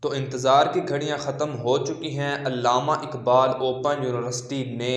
तो इंतज़ार की घड़ियां ख़त्म हो चुकी हैं। अल्लामा इकबाल ओपन यूनिवर्सिटी ने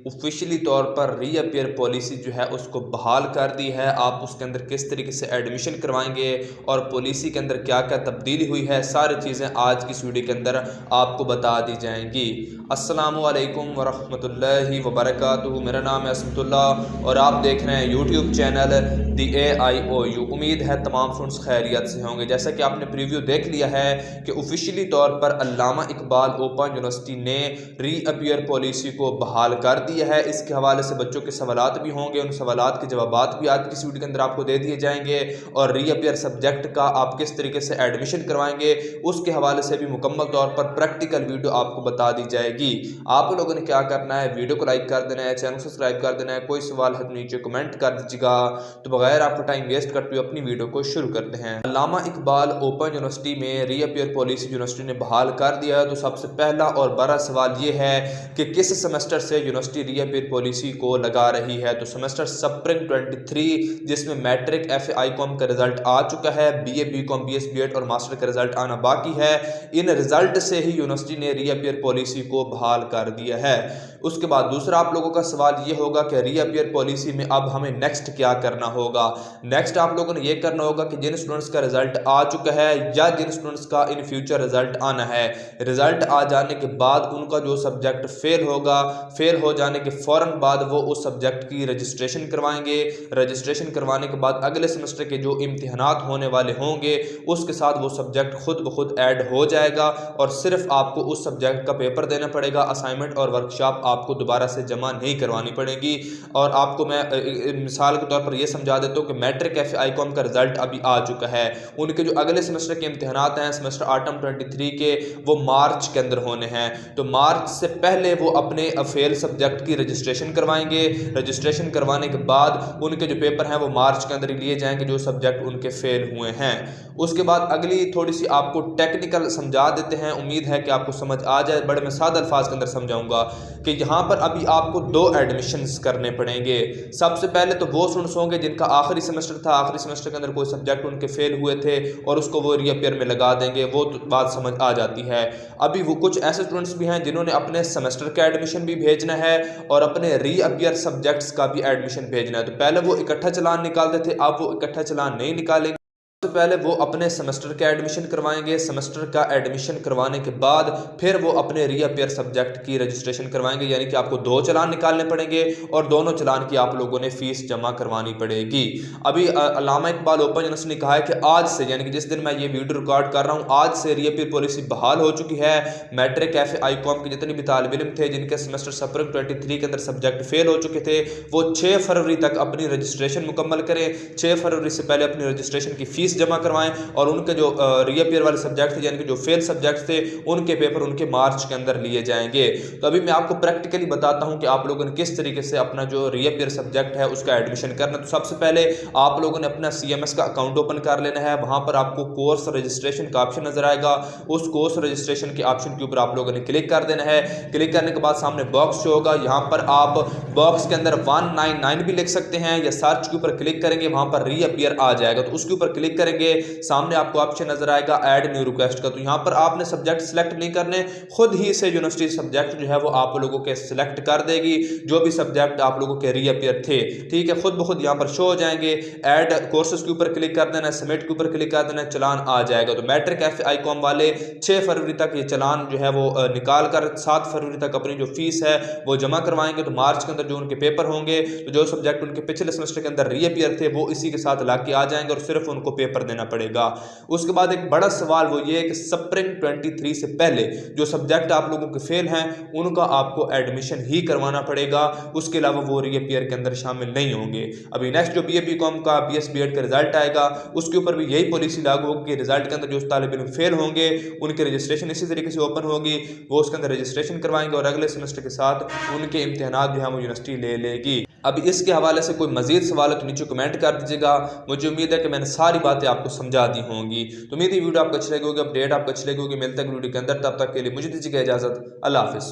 ऑफिशियली तौर पर रीअपियर पॉलिसी जो है उसको बहाल कर दी है। आप उसके अंदर किस तरीके से एडमिशन करवाएंगे और पॉलिसी के अंदर क्या क्या तब्दीली हुई है, सारी चीज़ें आज की इस वीडियो के अंदर आपको बता दी जाएंगी। अस्सलामु अलैकुम वरहमतुल्लाहि वबरकातुहू। मेरा नाम है असमतुल्लाह और आप देख रहे हैं यूट्यूब चैनल दी AIOU। उम्मीद है तमाम स्टूडेंट्स खैरियत से होंगे। जैसा कि आपने प्रीव्यू देख लिया है कि ऑफिशियली तौर पर अल्लामा इकबाल ओपन यूनिवर्सिटी ने रीअपियर पॉलिसी को बहाल कर दिया है। इसके हवाले से बच्चों के सवालात भी होंगे, उन सवालात के जवाबात भी आज की इस वीडियो के अंदर आपको दे दिए जाएंगे और रीअपियर सब्जेक्ट का आप किस तरीके से एडमिशन करवाएंगे उसके हवाले से भी मुकम्मल तौर पर प्रैक्टिकल वीडियो आपको बता दी जाएगी। आप लोगों ने क्या करना है, वीडियो को लाइक कर देना है, चैनल को सब्सक्राइब कर देना है, कोई सवाल है तो नीचे कमेंट कर दीजिएगा। तो बगैर आपको टाइम वेस्ट करते हुए अपनी वीडियो को शुरू करते हैं। अल्लामा इकबाल ओपन यूनिवर्सिटी में रीअपियर पॉलिसी यूनिवर्सिटी ने बहाल कर दिया है। तो सबसे पहला और बड़ा सवाल ये है कि किस सेमेस्टर से यूनिवर्सिटी रीअपियर पॉलिसी को लगा रही है। तो सेमेस्टर स्प्रिंग 23 जिसमें मैट्रिक FA ICOM का रिजल्ट आ चुका है, BA BCom BS BEd और मास्टर का रिजल्ट आना बाकी है। इन रिजल्ट से ही यूनिवर्सिटी ने रीअपियर पॉलिसी को बहाल कर दिया है। उसके बाद दूसरा आप लोगों का सवाल ये होगा कि रीअपियर पॉलिसी में अब हमें नेक्स्ट क्या करना होगा। नेक्स्ट आप लोगों ने ये करना होगा कि जिन स्टूडेंट्स का रिजल्ट आ चुका है या जिन स्टूडेंट्स का इन फ्यूचर रिजल्ट आना है, रिजल्ट आ जाने के बाद उनका जो सब्जेक्ट फेल होगा, फेल हो जाने के फौरन बाद वो उस सब्जेक्ट की रजिस्ट्रेशन करवाएंगे। रजिस्ट्रेशन करवाने के बाद अगले सेमेस्टर के जो इम्तिहानात होने वाले होंगे उसके साथ वो सब्जेक्ट खुद ब खुद ऐड हो जाएगा और सिर्फ आपको उस सब्जेक्ट का पेपर देना पड़ेगा। असाइनमेंट और वर्कशॉप आपको दोबारा से जमा नहीं करवानी पड़ेगी। और आपको मैं मिसाल के तौर पर यह समझा देता हूँ कि मैट्रिक FA ICOM का रिजल्ट अभी आ चुका है, उनके जो अगले सेमेस्टर के इम्तिहानात हैं सेमेस्टर ऑटम 23 के, वो मार्च के अंदर होने हैं। तो मार्च से पहले वो अपने फेल सब्जेक्ट की रजिस्ट्रेशन करवाएंगे। रजिस्ट्रेशन करवाने के बाद उनके जो पेपर हैं वो मार्च के अंदर लिए जाएंगे जो सब्जेक्ट उनके फेल हुए हैं। उसके बाद अगली थोड़ी सी आपको टेक्निकल समझा देते हैं, उम्मीद है कि आपको समझ आ जाए। बड़े मैं सादा अल्फाज के अंदर समझाऊंगा कि यहाँ पर अभी आपको 2 एडमिशन्स करने पड़ेंगे। सबसे पहले तो वो स्टूडेंट्स होंगे जिनका आखिरी सेमेस्टर था, आखिरी सेमेस्टर के अंदर कोई सब्जेक्ट उनके फेल हुए थे और उसको वो रीअपियर में लगा देंगे, वो तो बात समझ आ जाती है। अभी वो कुछ ऐसे स्टूडेंट्स भी हैं जिन्होंने अपने सेमेस्टर का एडमिशन भी भेजना है और अपने रीअपियर सब्जेक्ट्स का भी एडमिशन भेजना है। तो पहले वो इकट्ठा चालान निकालते थे, अब वो इकट्ठा चालान नहीं निकालेंगे। तो पहले वो अपने सेमेस्टर का एडमिशन करवाएंगे, सेमेस्टर का एडमिशन करवाने के बाद फिर वो अपने रीअपियर सब्जेक्ट की रजिस्ट्रेशन करवाएंगे। यानी कि आपको 2 चालान निकालने पड़ेंगे और दोनों चालान की आप लोगों ने फीस जमा करवानी पड़ेगी। अभी अल्लामा इकबाल ओपन यूनिवर्सिटी ने कहा है कि आज से, यानी कि जिस दिन मैं ये वीडियो रिकॉर्ड कर रहा हूँ, आज से रीअपियर पॉलिसी बहाल हो चुकी है। मैट्रिक FA ICOM के जितने भी तालिब इल्म थे जिनके सेमेस्टर स्प्रिंग 23 के अंदर सब्जेक्ट फेल हो चुके थे, वो 6 फरवरी तक अपनी रजिस्ट्रेशन मुकम्मल करें। 6 फरवरी से पहले अपनी रजिस्ट्रेशन की फीस जमा करवाएं और उनके जो रीअपियर वाले सब्जेक्ट थे, यानी कि जो फेल सब्जेक्ट थे, उनके पेपर उनके मार्च के अंदर लिए जाएंगे। तो अभी मैं आपको प्रैक्टिकली बताता हूं कि आप लोगों ने किस तरीके से अपना जो रीअपियर सब्जेक्ट है उसका एडमिशन करना। तो सबसे पहले आप लोगों ने अपना CMS का अकाउंट ओपन कर लेना है। वहां पर आपको कोर्स रजिस्ट्रेशन का ऑप्शन नजर आएगा, उस कोर्स रजिस्ट्रेशन के ऑप्शन के ऊपर आप लोगों ने क्लिक कर देना है। क्लिक करने के बाद सामने बॉक्स शो होगा, यहां पर आप बॉक्स के अंदर 199 भी लिख सकते हैं या सर्च के ऊपर क्लिक करेंगे, वहां पर रीअपियर आ जाएगा। तो उसके ऊपर क्लिक करेंगे, सामने आपको ऑप्शन नजर आएगा ऐड न्यू रिक्वेस्ट का। तो यहां पर आपने सब्जेक्ट सिलेक्ट नहीं करने, खुद ही से यूनिवर्सिटी सब्जेक्ट जो है वो आप लोगों के सिलेक्ट कर देगी, जो भी सब्जेक्ट आप लोगों के रीअपियर थे। ठीक है, खुद ब खुद यहां पर शो हो जाएंगे। ऐड कोर्सेज के ऊपर क्लिक कर देना, सबमिट के ऊपर क्लिक कर देना, चलान आ जाएगा। तो मैट्रिक FA ICOM वाले 6 फरवरी तक ये चलान जो है वो निकाल कर 7 फरवरी तक अपनी जो फीस है वो जमा करवाएंगे। तो मार्च के अंदर जो उनके पेपर होंगे, तो जो सब्जेक्ट उनके पिछले सेमेस्टर के अंदर रीअपियर थे वो इसी के साथ ला के आ जाएंगे और सिर्फ उनको पेपर देना पड़ेगा। उसके बाद एक बड़ा सवाल वो ये है कि स्प्रिंग 23 से पहले जो सब्जेक्ट आप लोगों के फेल हैं उनका आपको एडमिशन ही करवाना पड़ेगा, उसके अलावा वो रीअपियर के अंदर शामिल नहीं होंगे। अभी नेक्स्ट जो BA BCom का BS BEd का रिजल्ट आएगा उसके ऊपर भी यही पॉलिसी लागू होगी कि रिजल्ट के अंदर जो तालिब इल्म फेल होंगे उनके रजिस्ट्रेशन इसी तरीके से ओपन होगी, वो उसके अंदर रजिस्ट्रेशन करवाएंगे और अगले सेमेस्टर के साथ उनके इम्तिहानात जो है वो यूनिवर्सिटी ले लेगी। अभी इसके हवाले से कोई मजीद सवाल है तो नीचे कमेंट कर दीजिएगा। मुझे उम्मीद है कि मैंने सारी बातें आपको समझा दी होंगी। तो उम्मीद है वीडियो आपको अच्छी लगी होगी, अपडेट आपको अच्छी लगी होगी। मिलते हैं वीडियो के अंदर, तब तक के लिए मुझे दीजिएगा इजाजत। अल्लाह हाफिज़।